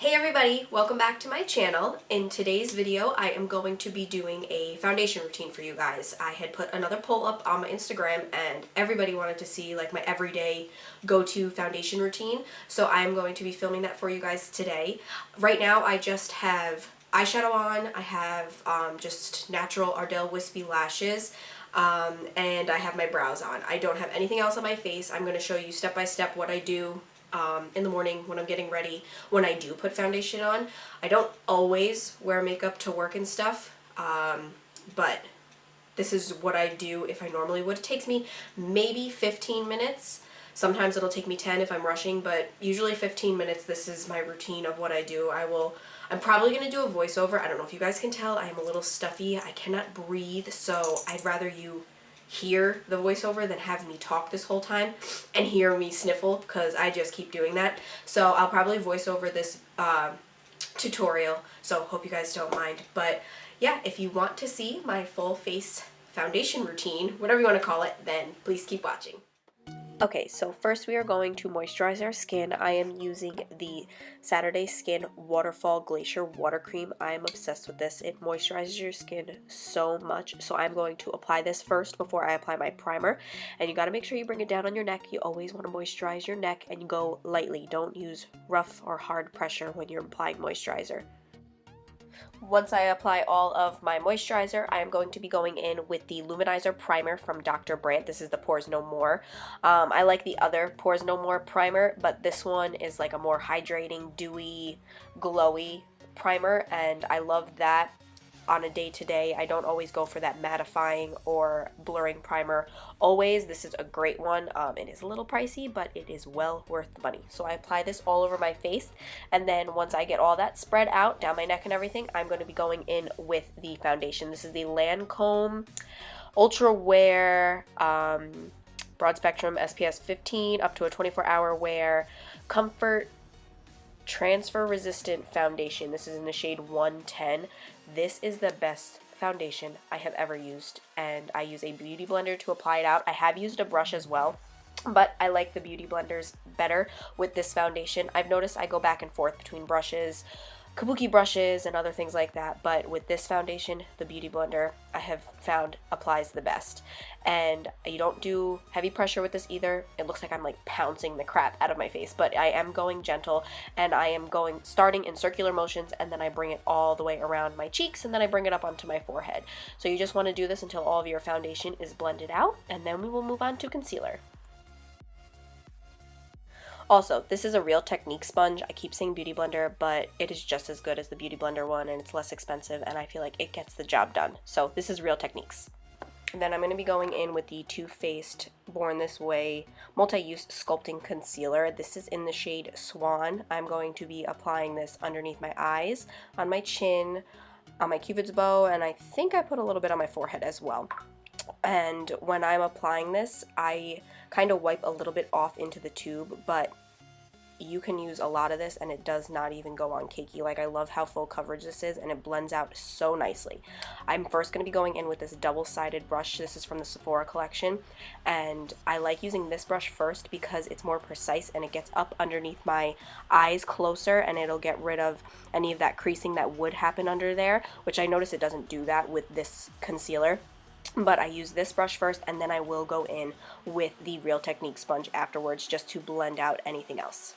Hey everybody, welcome back to my channel. In today's video, I am going to be doing a foundation routine for you guys. I had put another poll up on my Instagram and everybody wanted to see like my everyday go-to foundation routine. So I'm going to be filming that for you guys today. Right now I just have eyeshadow on, I have just natural Ardell Wispy lashes, and I have my brows on. I don't have anything else on my face. I'm going to show you step by step what I do in the morning when I'm getting ready, when I do put foundation on. I don't always wear makeup to work and stuff, but this is what I do if I normally would. It takes me maybe 15 minutes. Sometimes it'll take me 10 if I'm rushing, but usually 15 minutes. This is my routine of what I do. I'm probably going to do a voiceover. I don't know if you guys can tell. I am a little stuffy. I cannot breathe, so I'd rather you hear the voiceover than have me talk this whole time and hear me sniffle, because I just keep doing that. So I'll probably voice over this tutorial, so hope you guys don't mind. But yeah, if you want to see my full face foundation routine, whatever you want to call it, then please keep watching. Okay, so first we are going to moisturize our skin. I am using the Saturday Skin Waterfall Glacier Water Cream. I am obsessed with this. It moisturizes your skin so much. So I'm going to apply this first before I apply my primer. And you gotta make sure you bring it down on your neck. You always want to moisturize your neck and you go lightly. Don't use rough or hard pressure when you're applying moisturizer. Once I apply all of my moisturizer, I am going to be going in with the Luminizer Primer from Dr. Brandt. This is the Pores No More. I like the other Pores No More primer, but this one is like a more hydrating, dewy, glowy primer, and I love that on a day-to-day. I don't always go for that mattifying or blurring primer always. This is a great one. It is a little pricey, but it is well worth the money. So I apply this all over my face, and then once I get all that spread out down my neck and everything, I'm going to be going in with the foundation. This is the Lancome Ultra Wear Broad Spectrum SPF 15 up to a 24-hour wear Comfort Transfer Resistant Foundation. This is in the shade 110. This is the best foundation I have ever used, and I use a beauty blender to apply it out. I have used a brush as well, but I like the beauty blenders better with this foundation. I've noticed I go back and forth between brushes, kabuki brushes, and other things like that, but with this foundation, the beauty blender I have found applies the best. And you don't do heavy pressure with this either. It looks like I'm like pouncing the crap out of my face, but I am going gentle, and I am starting in circular motions, and then I bring it all the way around my cheeks, and then I bring it up onto my forehead. So you just want to do this until all of your foundation is blended out, and then we will move on to concealer. Also, this is a Real Technique sponge. I keep saying Beauty Blender, but it is just as good as the Beauty Blender one, and it's less expensive, and I feel like it gets the job done. So this is Real Techniques. And then I'm going to be going in with the Too Faced Born This Way Multi-Use Sculpting Concealer. This is in the shade Swan. I'm going to be applying this underneath my eyes, on my chin, on my Cupid's bow, and I think I put a little bit on my forehead as well. And when I'm applying this, I kind of wipe a little bit off into the tube, but you can use a lot of this and it does not even go on cakey. Like, I love how full coverage this is, and it blends out so nicely. I'm first going to be going in with this double-sided brush. This is from the Sephora collection, and I like using this brush first because it's more precise and it gets up underneath my eyes closer, and it'll get rid of any of that creasing that would happen under there, which I notice it doesn't do that with this concealer. But I use this brush first, and then I will go in with the Real Technique sponge afterwards just to blend out anything else.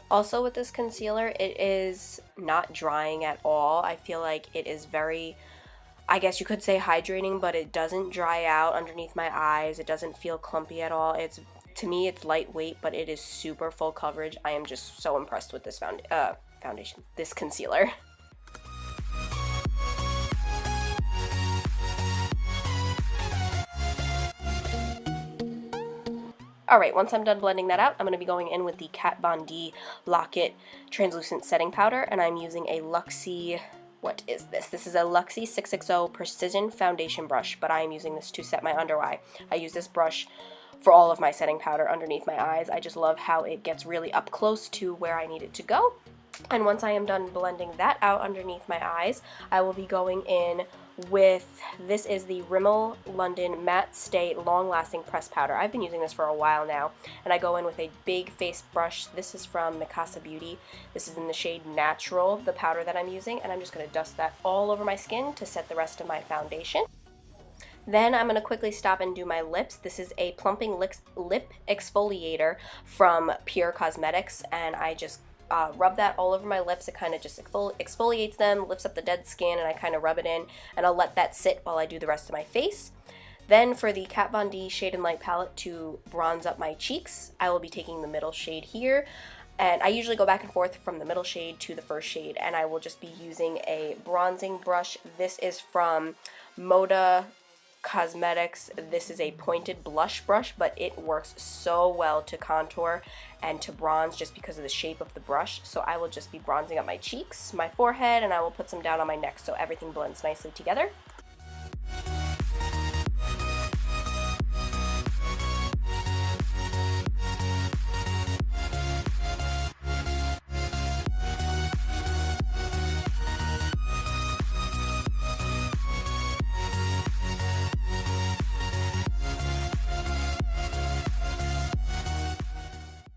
Also with this concealer, it is not drying at all. I feel like it is very, I guess you could say hydrating, but it doesn't dry out underneath my eyes. It doesn't feel clumpy at all. To me, it's lightweight, but it is super full coverage. I am just so impressed with this foundation, this concealer. Alright, once I'm done blending that out, I'm going to be going in with the Kat Von D Lock-It Translucent Setting Powder, and I'm using a Luxie, what is this? This is a Luxie 660 Precision Foundation Brush, but I am using this to set my under eye. I use this brush for all of my setting powder underneath my eyes. I just love how it gets really up close to where I need it to go. And once I am done blending that out underneath my eyes, I will be going in with, this is the Rimmel London Matte Stay Long Lasting Press Powder. I've been using this for a while now, and I go in with a big face brush. This is from Mikasa Beauty. This is in the shade Natural, the powder that I'm using, and I'm just going to dust that all over my skin to set the rest of my foundation. Then I'm going to quickly stop and do my lips. This is a plumping lip exfoliator from Pure Cosmetics, and I just rub that all over my lips. It kind of just exfoliates them, lifts up the dead skin, and I kind of rub it in, and I'll let that sit while I do the rest of my face. Then for the Kat Von D Shade and Light palette to bronze up my cheeks, I will be taking the middle shade here. And I usually go back and forth from the middle shade to the first shade, and I will just be using a bronzing brush. This is from Moda Cosmetics. This is a pointed blush brush, but it works so well to contour and to bronze just because of the shape of the brush. So I will just be bronzing up my cheeks, my forehead, and I will put some down on my neck so everything blends nicely together.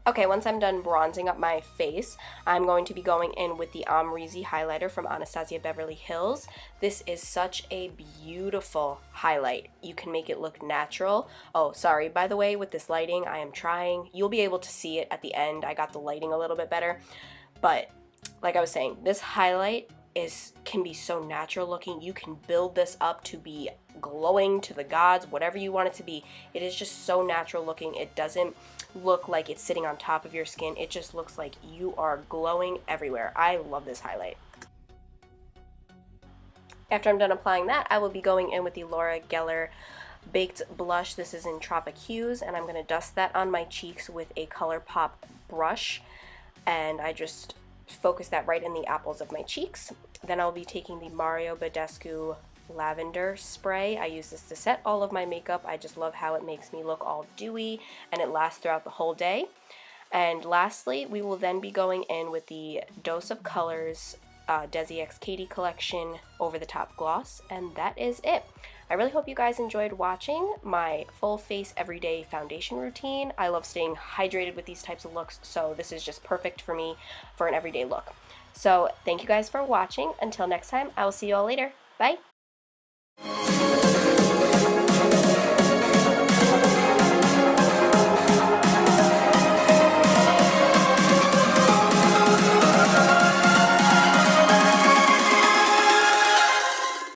Okay, once I'm done bronzing up my face, I'm going to be going in with the Amrezy highlighter from Anastasia Beverly Hills. This is such a beautiful highlight. You can make it look natural. Oh, sorry, by the way, with this lighting, I am trying. You'll be able to see it at the end. I got the lighting a little bit better. But like I was saying, this highlight can be so natural looking. You can build this up to be glowing to the gods, whatever you want it to be. It is just so natural looking. It doesn't look like it's sitting on top of your skin. It just looks like you are glowing everywhere. I love this highlight. After I'm done applying that, I will be going in with the Laura Geller Baked Blush. This is in Tropic Hues, and I'm going to dust that on my cheeks with a ColourPop brush, and I just focus that right in the apples of my cheeks. Then I'll be taking the Mario Badescu Lavender Spray. I use this to set all of my makeup. I just love how it makes me look all dewy, and it lasts throughout the whole day. And lastly, we will then be going in with the Dose of Colors Desi X Katy Collection Over the Top Gloss, and that is it. I really hope you guys enjoyed watching my full face everyday foundation routine. I love staying hydrated with these types of looks, so this is just perfect for me for an everyday look. So thank you guys for watching. Until next time, I will see you all later. Bye!